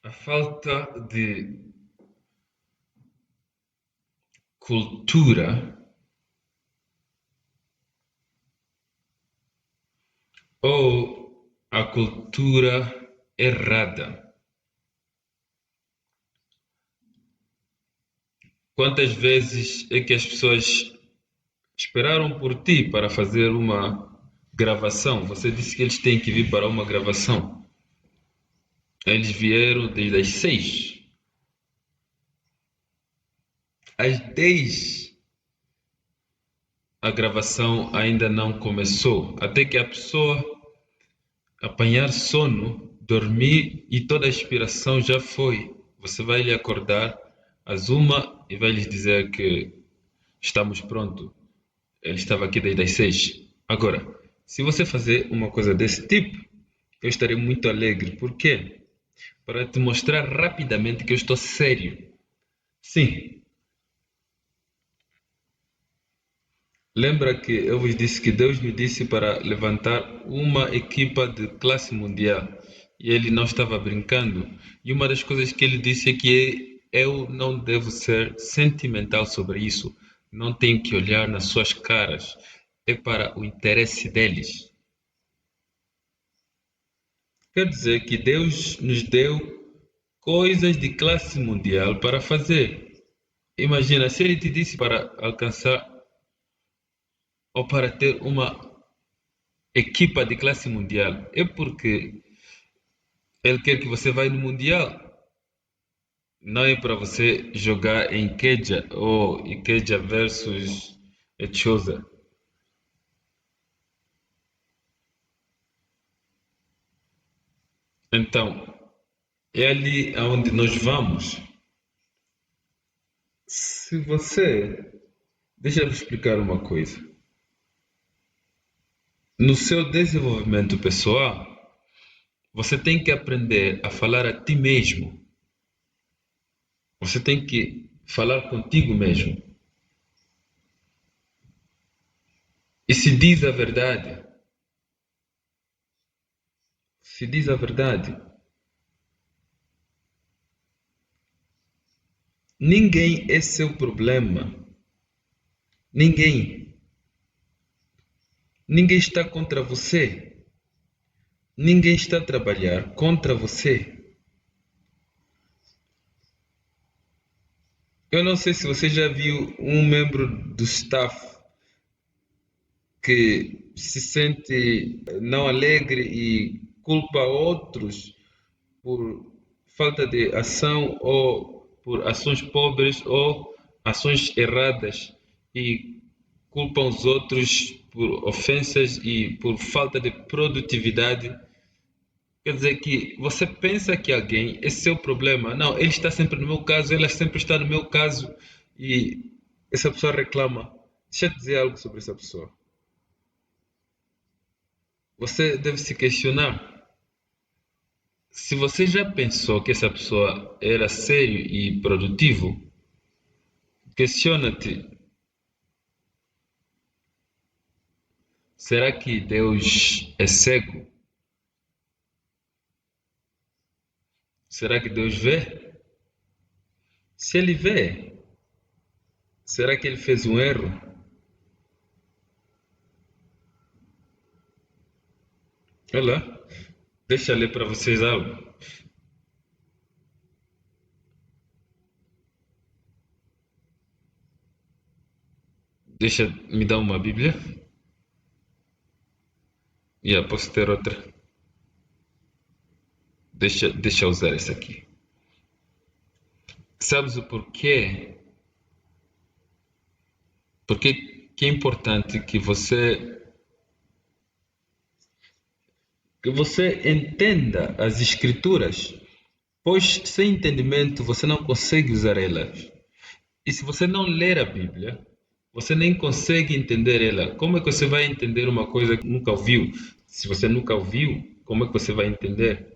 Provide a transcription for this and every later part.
A falta de cultura ou a cultura errada. Quantas vezes é que as pessoas esperaram por ti para fazer uma gravação? Você disse que eles têm que vir para uma gravação. Eles vieram desde as 6. Às 10 a gravação ainda não começou. Até que a pessoa apanhar sono, dormir e toda a inspiração já foi. Você vai lhe acordar às 1 e vai lhes dizer que estamos prontos. Ele estava aqui desde as 6. Agora, se você fazer uma coisa desse tipo, eu estarei muito alegre. Por quê? Para te mostrar rapidamente que eu estou sério. Sim. Lembra que eu vos disse que Deus me disse para levantar uma equipa de classe mundial e ele não estava brincando. E uma das coisas que ele disse é que eu não devo ser sentimental sobre isso. Não tenho que olhar nas suas caras. É para o interesse deles. Quer dizer que Deus nos deu coisas de classe mundial para fazer. Imagina, se ele te disse para alcançar ou para ter uma equipa de classe mundial, é porque ele quer que você vá no mundial. Não é para você jogar em Keja ou Ikeja versus Echosa. Então, é ali aonde nós vamos. Se você. Deixa eu explicar uma coisa. No seu desenvolvimento pessoal, você tem que aprender a falar a ti mesmo. Você tem que falar contigo mesmo. E se diz a verdade. Se diz a verdade. Ninguém é seu problema. Ninguém. Ninguém está contra você. Ninguém está a trabalhar contra você. Eu não sei se você já viu um membro do staff que se sente não alegre e culpa outros por falta de ação ou por ações pobres ou ações erradas e culpam os outros por ofensas e por falta de produtividade. Quer dizer que você pensa que alguém é seu problema. Não, ele está sempre no meu caso, ela sempre está no meu caso e essa pessoa reclama. Deixa eu te dizer algo sobre essa pessoa. Você deve se questionar se você já pensou que essa pessoa era sério e produtivo. Questiona-te, será que Deus é cego? Será que Deus vê? Se ele vê, será que ele fez um erro? Olha lá, deixa eu ler para vocês algo. Deixa me dar uma Bíblia. Posso ter outra. Deixa eu usar essa aqui. Sabes o porquê? Porque que é importante que você entenda as escrituras, pois sem entendimento você não consegue usar elas. E se você não ler a Bíblia, você nem consegue entender ela. Como é que você vai entender uma coisa que nunca ouviu? Se você nunca ouviu, como é que você vai entender?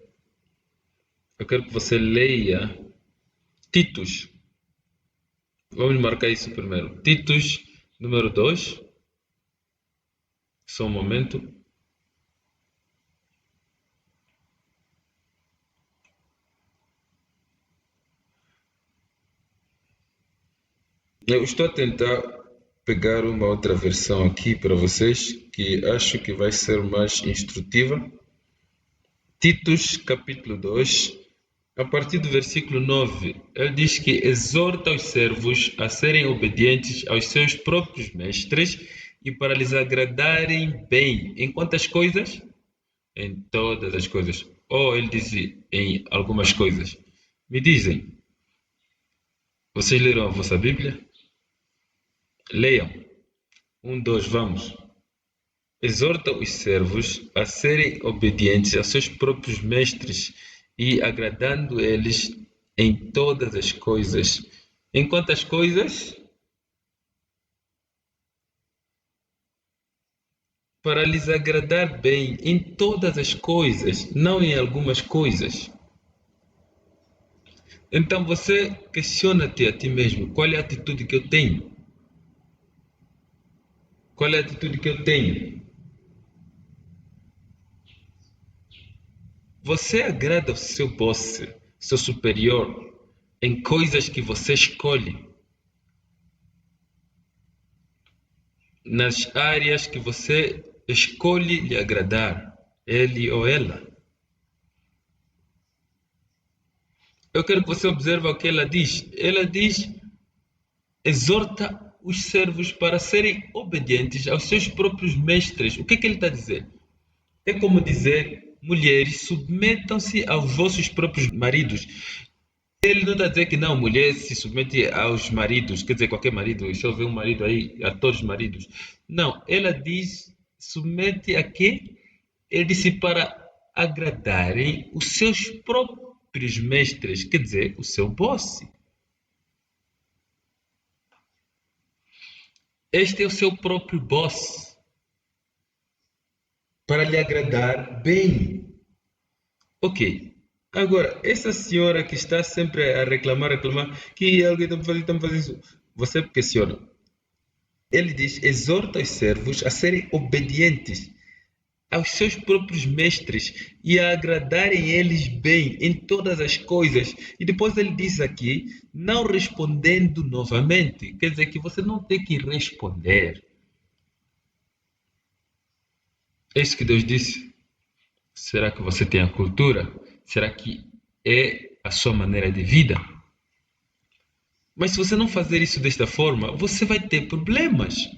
Eu quero que você leia Titus. Vamos marcar isso primeiro. Titus, número 2. Só um momento. Eu estou a tentar pegar uma outra versão aqui para vocês, que acho que vai ser mais instrutiva. Titos, capítulo 2, a partir do versículo 9, ele diz que exorta os servos a serem obedientes aos seus próprios mestres e para lhes agradarem bem. Em quantas coisas? Em todas as coisas. Ou ele diz em algumas coisas. Me dizem, vocês leram a vossa Bíblia? Leiam. 1, 2, vamos. Exorta os servos a serem obedientes a seus próprios mestres e agradando eles em todas as coisas. Em quantas coisas? Para lhes agradar bem em todas as coisas, não em algumas coisas. Então você questiona-te a ti mesmo, qual é a atitude que eu tenho? Qual é a atitude que eu tenho? Você agrada o seu boss, seu superior, em coisas que você escolhe, nas áreas que você escolhe lhe agradar, ele ou ela. Eu quero que você observe o que ela diz. Ela diz, exorta os servos para serem obedientes aos seus próprios mestres. O que ele está a dizer? É como dizer, mulheres, submetam-se aos vossos próprios maridos. Ele não está a dizer que não, mulher se submete aos maridos, quer dizer, qualquer marido, se houver um marido aí, a todos os maridos. Não, ela diz, submete a quê? Ele disse para agradarem os seus próprios mestres, quer dizer, o seu boss. Este é o seu próprio boss, para lhe agradar bem. Ok. Agora, essa senhora que está sempre a reclamar, que alguém está a fazer isso. Você questiona. Ele diz, exorta os servos a serem obedientes aos seus próprios mestres e a agradarem eles bem em todas as coisas. E depois ele diz aqui, não respondendo novamente. Quer dizer que você não tem que responder. É isso que Deus disse. Será que você tem a cultura? Será que é a sua maneira de vida? Mas se você não fazer isso desta forma, você vai ter problemas.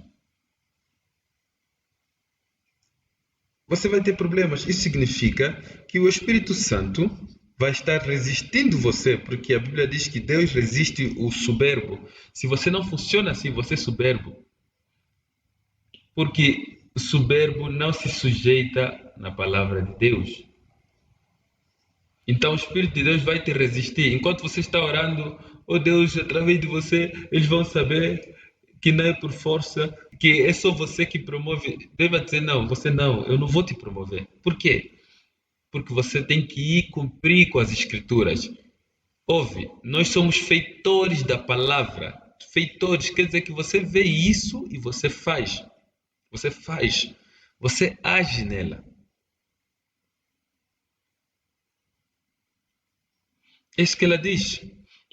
Você vai ter problemas. Isso significa que o Espírito Santo vai estar resistindo você, porque a Bíblia diz que Deus resiste o soberbo. Se você não funciona assim, você é soberbo. Porque o soberbo não se sujeita na palavra de Deus. Então o Espírito de Deus vai te resistir. Enquanto você está orando, oh Deus, através de você, eles vão saber que não é por força, que é só você que promove. Deus vai dizer, não, você não, eu não vou te promover. Por quê? Porque você tem que ir cumprir com as Escrituras. Ouve, nós somos feitores da palavra. Feitores quer dizer que você vê isso e você faz. Você faz. Você age nela. É isso que ela diz.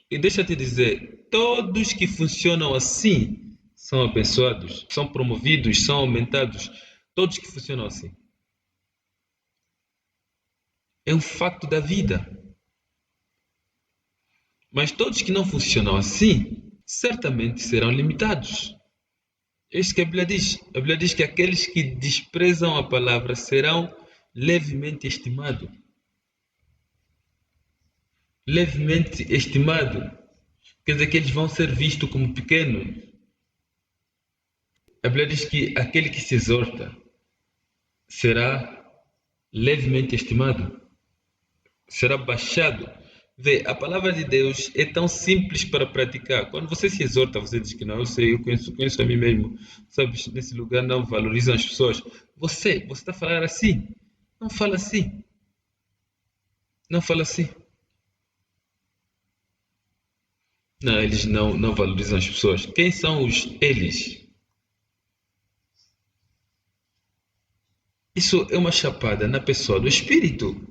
E deixa eu te dizer, todos que funcionam assim são abençoados, são promovidos, são aumentados. Todos que funcionam assim. É um facto da vida. Mas todos que não funcionam assim, certamente serão limitados. É isso que a Bíblia diz. A Bíblia diz que aqueles que desprezam a palavra serão levemente estimados. Levemente estimado. Quer dizer que eles vão ser vistos como pequenos. A Bíblia diz que aquele que se exorta será levemente estimado. Será baixado. Vê, a palavra de Deus é tão simples para praticar. Quando você se exorta, você diz que não, eu sei, eu conheço a mim mesmo. Sabe, nesse lugar não valorizam as pessoas. Você está a falar assim. Não fala assim. Não fala assim. Não, eles não valorizam as pessoas. Quem são os eles? Isso é uma chapada na pessoa do espírito.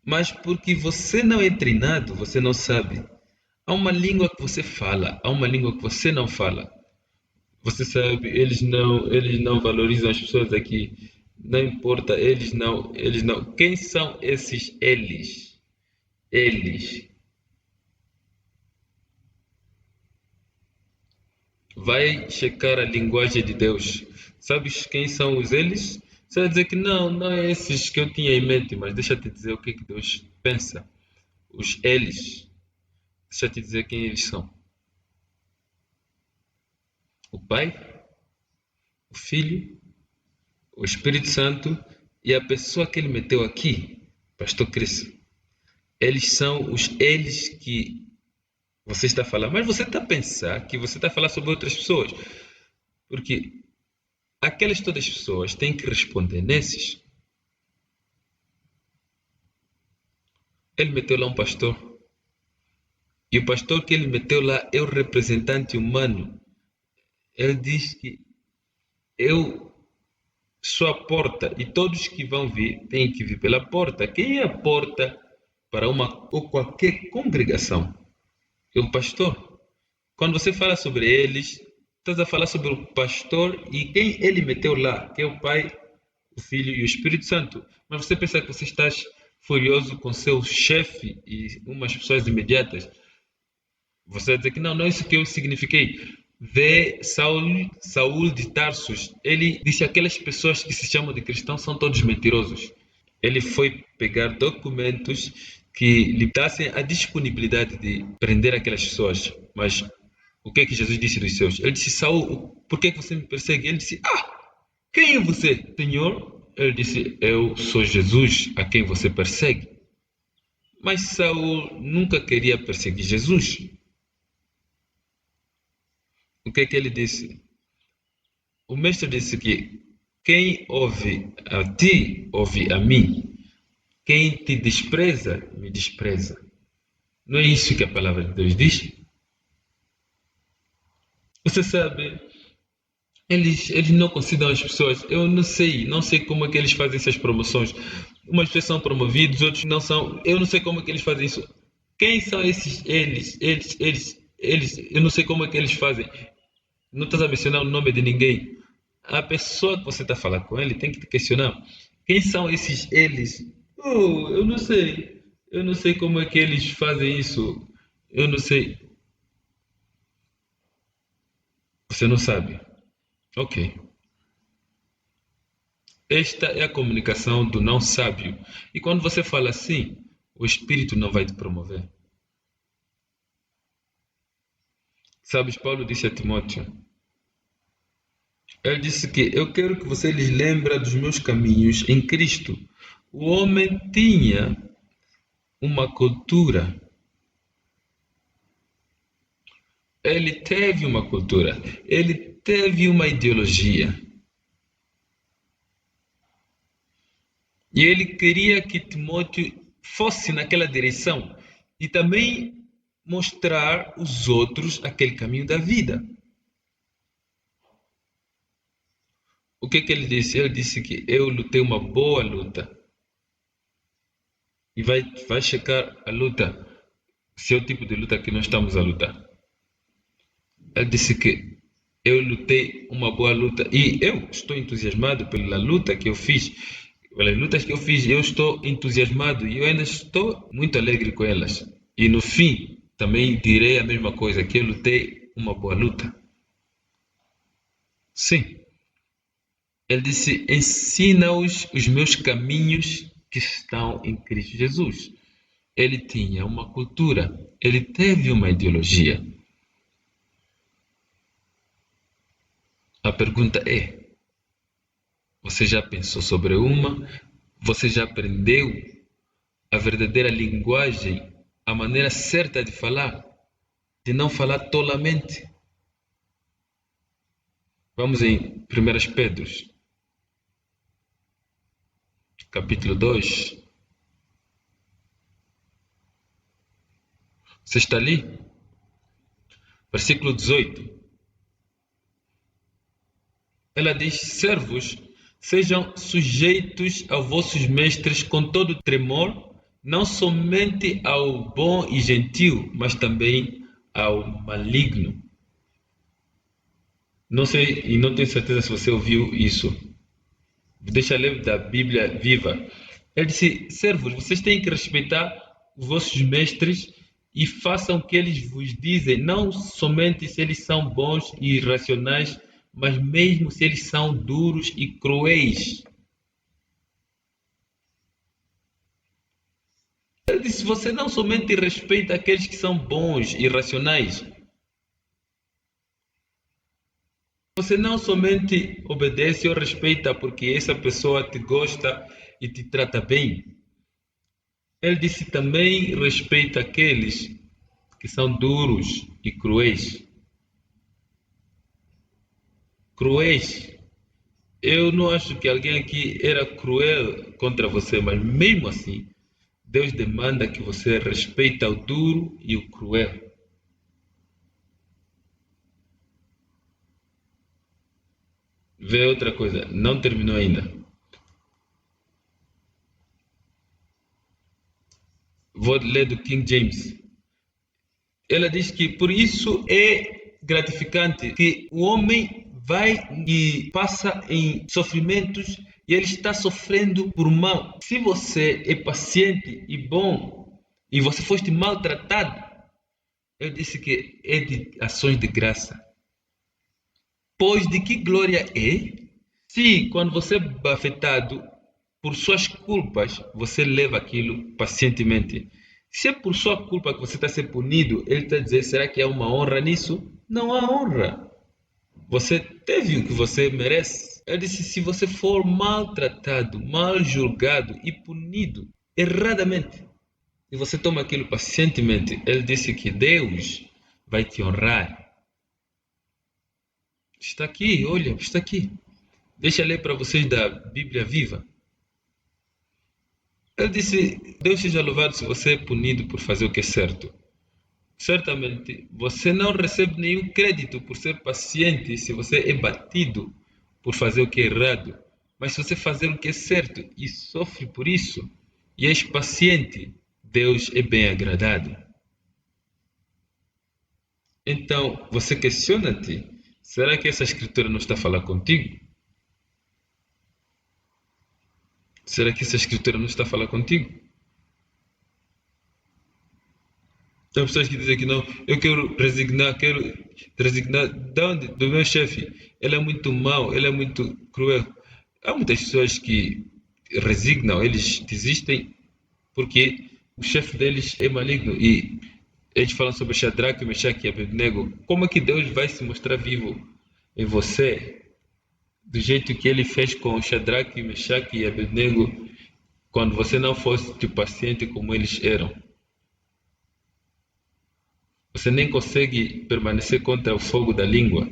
Mas porque você não é treinado, você não sabe. Há uma língua que você fala, há uma língua que você não fala. Você sabe, eles não valorizam as pessoas aqui. Não importa, eles não. Quem são esses eles? Eles. Vai checar a linguagem de Deus. Sabes quem são os eles? Você vai dizer que não, não é esses que eu tinha em mente, mas deixa eu te dizer o que que Deus pensa. Os eles. Deixa eu te dizer quem eles são. O Pai, o Filho, o Espírito Santo e a pessoa que ele meteu aqui, Pastor Cris. Eles são os eles que você está falando. Mas você está a pensar que você está a falar sobre outras pessoas. Porque aquelas todas as pessoas têm que responder nesses. Ele meteu lá um pastor. E o pastor que ele meteu lá é o representante humano. Ele diz que eu sou a porta e todos que vão vir têm que vir pela porta. Quem é a porta para uma ou qualquer congregação? É o pastor. Quando você fala sobre eles, estás a falar sobre o pastor e quem ele meteu lá, que é o Pai, o Filho e o Espírito Santo. Mas você pensa que você está furioso com seu chefe e umas pessoas imediatas. Você vai dizer que não, não é isso que eu signifiquei. Vê Saul de Tarsus. Ele disse que aquelas pessoas que se chamam de cristãos são todos mentirosos. Ele foi pegar documentos que lhe dassem a disponibilidade de prender aquelas pessoas. Mas o que é que Jesus disse dos seus? Ele disse, Saul, por que é que você me persegue? Ele disse, quem é você, Senhor? Ele disse, eu sou Jesus a quem você persegue. Mas Saul nunca queria perseguir Jesus. O que é que ele disse? O mestre disse que quem ouve a ti, ouve a mim. Quem te despreza, me despreza. Não é isso que a palavra de Deus diz? Você sabe, eles não consideram as pessoas. Eu não sei como é que eles fazem essas promoções. Umas pessoas são promovidos, outros não são. Eu não sei como é que eles fazem isso. Quem são esses eles? Eu não sei como é que eles fazem. Não estás a mencionar o nome de ninguém. A pessoa que você está falando com ele tem que te questionar. Quem são esses eles? Oh, eu não sei. Eu não sei como é que eles fazem isso. Eu não sei. Você não sabe. Ok. Esta é a comunicação do não sábio. E quando você fala assim, o Espírito não vai te promover. Sabes, Paulo disse a Timóteo. Ele disse que eu quero que você lhes lembre dos meus caminhos em Cristo. O homem tinha uma cultura. Ele teve uma cultura. Ele teve uma ideologia. E ele queria que Timóteo fosse naquela direção e também mostrar aos outros aquele caminho da vida. O que ele disse? Ele disse que eu lutei uma boa luta. E vai checar a luta, se é o tipo de luta que nós estamos a lutar. Ele disse que eu lutei uma boa luta e eu estou entusiasmado pela luta que eu fiz. Pelas lutas que eu fiz, eu estou entusiasmado e eu ainda estou muito alegre com elas. E no fim, também direi a mesma coisa, que eu lutei uma boa luta. Sim. Ele disse, ensina-os os meus caminhos que estão em Cristo Jesus. Ele tinha uma cultura, ele teve uma ideologia. A pergunta é, você já pensou sobre uma? Você já aprendeu a verdadeira linguagem, a maneira certa de falar, de não falar tolamente? Vamos em 1 Pedro, capítulo 2. Você está ali? Versículo 18. Ela diz, servos, sejam sujeitos a vossos mestres com todo tremor não somente ao bom e gentil, mas também ao maligno. Não sei e não tenho certeza se você ouviu isso. Deixa eu ler da Bíblia Viva. Ele disse: servos, vocês têm que respeitar os vossos mestres e façam o que eles vos dizem, não somente se eles são bons e racionais, mas mesmo se eles são duros e cruéis. Ele disse: você não somente respeita aqueles que são bons e racionais, você não somente obedece ou respeita porque essa pessoa te gosta e te trata bem. Ele disse também: respeita aqueles que são duros e cruéis. Cruéis. Eu não acho que alguém aqui era cruel contra você, mas mesmo assim, Deus demanda que você respeite o duro e o cruel. Vê outra coisa, não terminou ainda. Vou ler do King James. Ela diz que por isso é gratificante que o homem vai e passa em sofrimentos e ele está sofrendo por mal. Se você é paciente e bom e você foste maltratado, eu disse que é de ações de graça. Pois de que glória é? Se quando você é afetado por suas culpas, você leva aquilo pacientemente. Se é por sua culpa que você está sendo punido, ele está a dizer, será que há uma honra nisso? Não há honra. Você teve o que você merece. Ele disse, se você for maltratado, mal julgado e punido erradamente, e você toma aquilo pacientemente, ele disse que Deus vai te honrar. Está aqui, olha, está aqui. Deixa eu ler para vocês da Bíblia Viva. Ele disse: Deus seja louvado se você é punido por fazer o que é certo. Certamente, você não recebe nenhum crédito por ser paciente se você é batido por fazer o que é errado. Mas se você fazer o que é certo e sofre por isso, e és paciente, Deus é bem agradado. Então, você questiona-te: será que essa escritura não está a falar contigo? Será que essa escritura não está a falar contigo? Tem pessoas que dizem que não, eu quero resignar de onde? Do meu chefe. Ele é muito mau, ele é muito cruel. Há muitas pessoas que resignam, eles desistem porque o chefe deles é maligno. E eles falam sobre Shadrach, Meshach e Abednego. Como é que Deus vai se mostrar vivo em você do jeito que ele fez com Shadrach, Meshach e Abednego quando você não fosse paciente como eles eram? Você nem consegue permanecer contra o fogo da língua.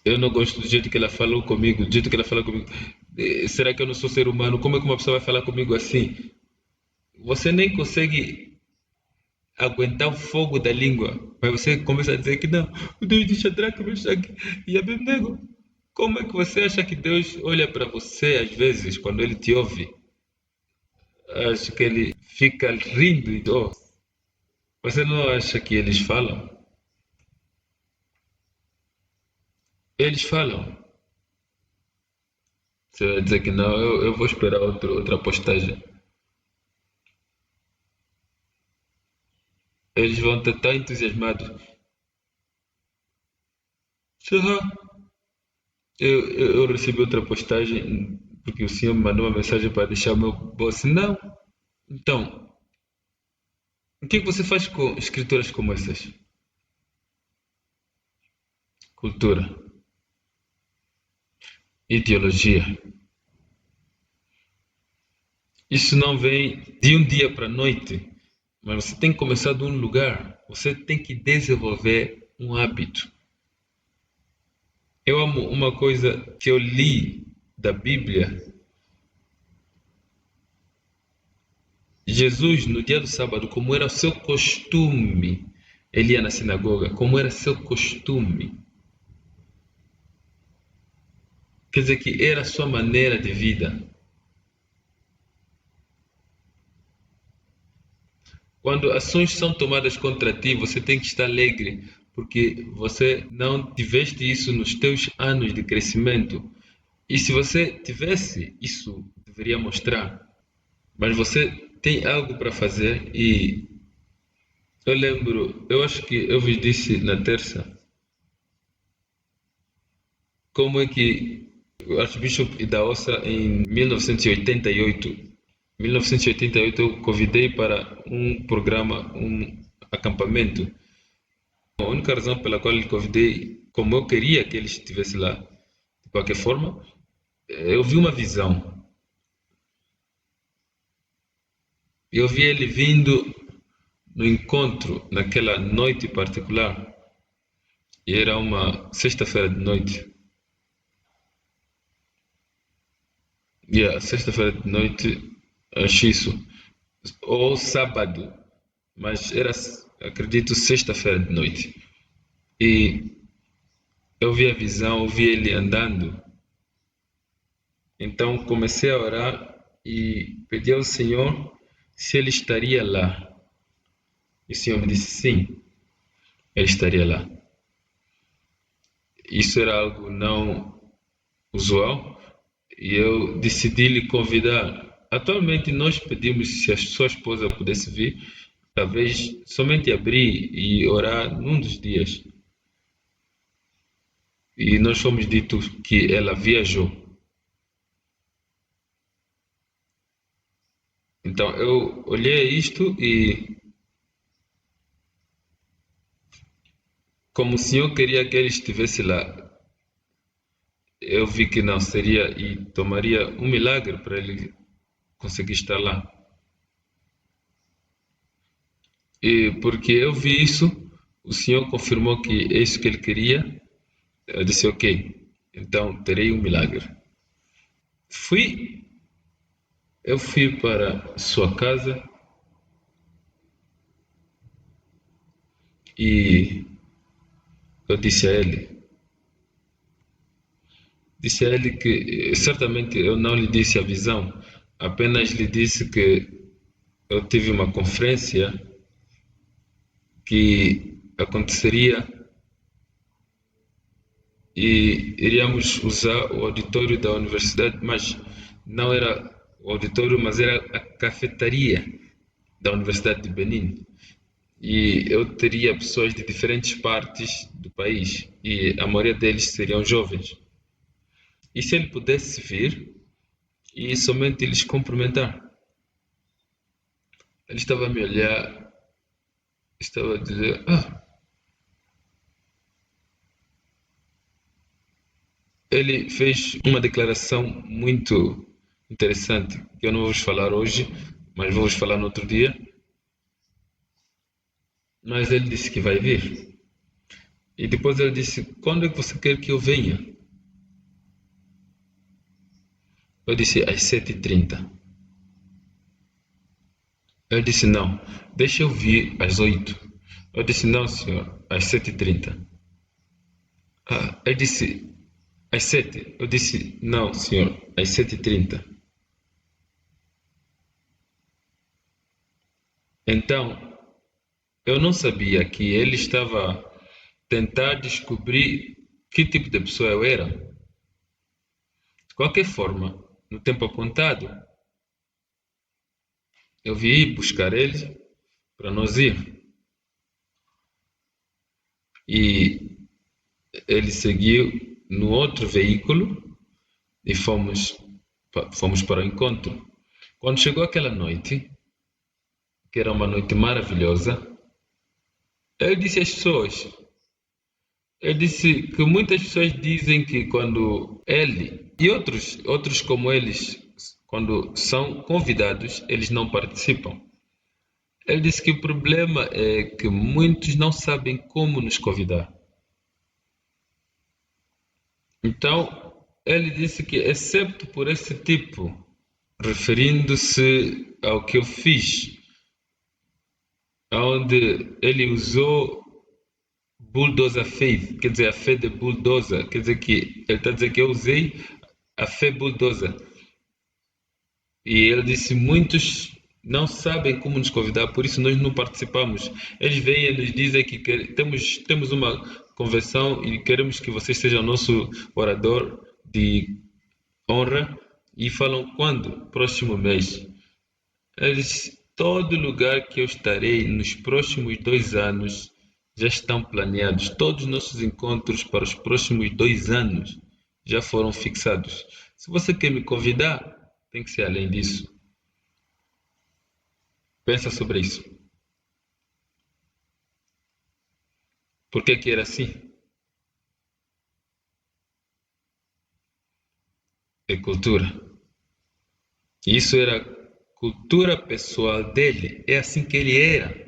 Eu não gosto do jeito que ela falou comigo, do jeito que ela falou comigo. Será que eu não sou ser humano? Como é que uma pessoa vai falar comigo assim? Você nem consegue aguentar o fogo da língua, mas você começa a dizer que não, o Deus de Shadrach, Meshach e Abednego. Como é que você acha que Deus olha para você às vezes, quando Ele te ouve? Acho que Ele fica rindo e oh, você não acha que eles falam? Eles falam. Você vai dizer que não, eu vou esperar outra postagem. Eles vão estar tão entusiasmados. Será? Eu recebi outra postagem porque o senhor me mandou uma mensagem para deixar o meu boss. Não. Então, o que você faz com escrituras como essas? Cultura, ideologia. Isso não vem de um dia para a noite, mas você tem que começar de um lugar. Você tem que desenvolver um hábito. Eu amo uma coisa que eu li da Bíblia. Jesus, no dia do sábado, como era o seu costume, ele ia na sinagoga, como era seu costume. Quer dizer que era a sua maneira de vida. Quando ações são tomadas contra ti, você tem que estar alegre, porque você não tiveste isso nos teus anos de crescimento. E se você tivesse, isso deveria mostrar. Mas você tem algo para fazer e eu lembro, eu acho que eu vos disse na terça, como é que o Archbishop Idahosa em 1988 eu convidei para um programa, um acampamento. A única razão pela qual ele convidei, como eu queria que ele estivesse lá, de qualquer forma, eu vi uma visão. Eu vi ele vindo no encontro naquela noite particular. E era uma sexta-feira de noite. E a sexta-feira de noite, acho isso. Ou sábado, mas era, acredito, sexta-feira de noite. E eu vi a visão, eu vi ele andando. Então comecei a orar e pedi ao Senhor se ele estaria lá. E o Senhor me disse sim, ele estaria lá. Isso era algo não usual e eu decidi lhe convidar. Atualmente nós pedimos se a sua esposa pudesse vir, talvez somente abrir e orar num dos dias. E nós fomos dito que ela viajou. Então eu olhei isto e, como o Senhor queria que ele estivesse lá, eu vi que não seria e tomaria um milagre para ele conseguir estar lá. E porque eu vi isso, o Senhor confirmou que é isso que ele queria. Eu disse, ok, então terei um milagre. Fui, eu fui para sua casa e eu disse a ele que certamente eu não lhe disse a visão, apenas lhe disse que eu tive uma conferência que aconteceria e iríamos usar o auditório da universidade, mas não era o auditório, mas era a cafetaria da Universidade de Benin. E eu teria pessoas de diferentes partes do país e a maioria deles seriam jovens. E se ele pudesse vir e somente lhes cumprimentar? Ele estava a me olhar, estava a dizer: Ah, ele fez uma declaração muito interessante, que eu não vou vos falar hoje, mas vou vos falar no outro dia. Mas ele disse que vai vir. E depois ele disse: Quando é que você quer que eu venha? Eu disse: Às 7h30. Ele disse: Não, deixa eu vir às 8. Eu disse: Não, senhor, às 7h30. Ele disse: Às 7. Eu disse: Não, senhor, às 7h30. Então, eu não sabia que ele estava a tentar descobrir que tipo de pessoa eu era. De qualquer forma, no tempo apontado, eu vi buscar ele para nós ir. E ele seguiu no outro veículo e fomos para o encontro. Quando chegou aquela noite, que era uma noite maravilhosa, ele disse às pessoas, ele disse que muitas pessoas dizem que quando ele e outros como eles, quando são convidados, eles não participam. Ele disse que o problema é que muitos não sabem como nos convidar. Então, ele disse que, excepto por esse tipo, referindo-se ao que eu fiz, onde ele usou bulldozer faith, quer dizer, a fé de bulldozer, quer dizer que ele está dizendo que eu usei a fé bulldozer. E ele disse muitos não sabem como nos convidar, por isso nós não participamos. Eles vêm e nos dizem que temos uma convenção e queremos que você seja o nosso orador de honra e falam quando? Próximo mês. Eles, todo lugar que eu estarei nos próximos 2 anos já estão planeados. Todos os nossos encontros para os próximos 2 anos já foram fixados. Se você quer me convidar, tem que ser além disso. Pensa sobre isso. Por que que era assim? É cultura. Isso era cultura pessoal dele. É assim que ele era.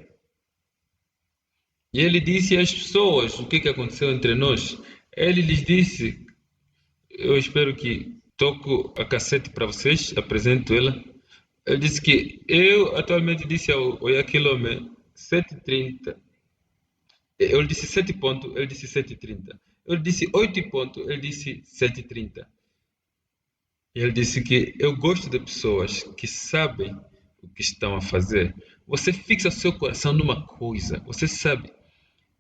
E ele disse às pessoas o que aconteceu entre nós. Ele lhes disse, eu espero que toco a cassete para vocês, apresento ela. Ele disse que eu atualmente disse ao Yakilome 7h30. Eu disse 7 pontos, ele disse 7h30. Eu disse 8 pontos, ele disse 7h30. E ele disse que eu gosto de pessoas que sabem o que estão a fazer. Você fixa seu coração numa coisa, você sabe.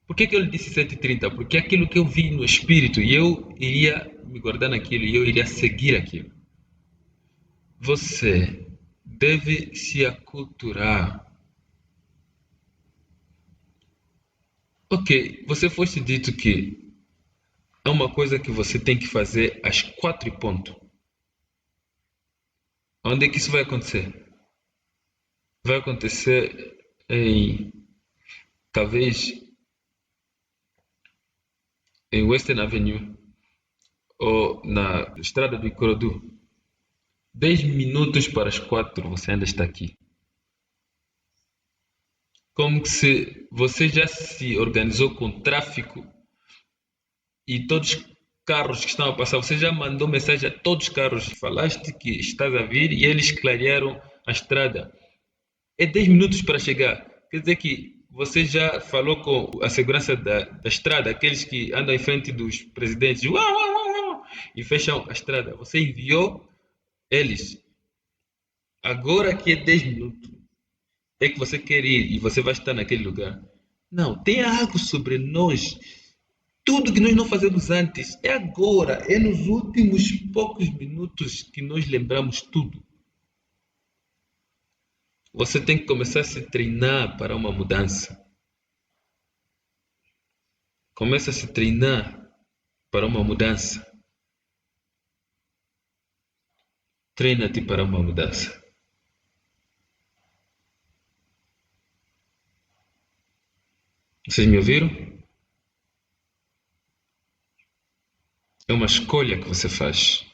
Por que ele disse 7h30? Porque é aquilo que eu vi no espírito e eu iria me guardar naquilo e eu iria seguir aquilo. Você deve se aculturar. Ok, você fosse dito que é uma coisa que você tem que fazer às 4 e ponto. Onde é que isso vai acontecer? Vai acontecer em, talvez, em Western Avenue ou na estrada do Ikorodu. 10 minutos para as 4 você ainda está aqui. Como se você já se organizou com tráfico e todos os carros que estão a passar, você já mandou mensagem a todos os carros, falaste que estás a vir e eles clarearam a estrada. É 10 minutos para chegar. Quer dizer que você já falou com a segurança da estrada, aqueles que andam em frente dos presidentes, uau, uau, uau, uau, e fecham a estrada. Você enviou eles. Agora que é 10 minutos, é que você quer ir e você vai estar naquele lugar. Não, tem algo sobre nós. Tudo que nós não fazemos antes é agora, é nos últimos poucos minutos que nós lembramos tudo. Você tem que começar a se treinar para uma mudança. Começa a se treinar para uma mudança. Treina-te para uma mudança. Vocês me ouviram? É uma escolha que você faz.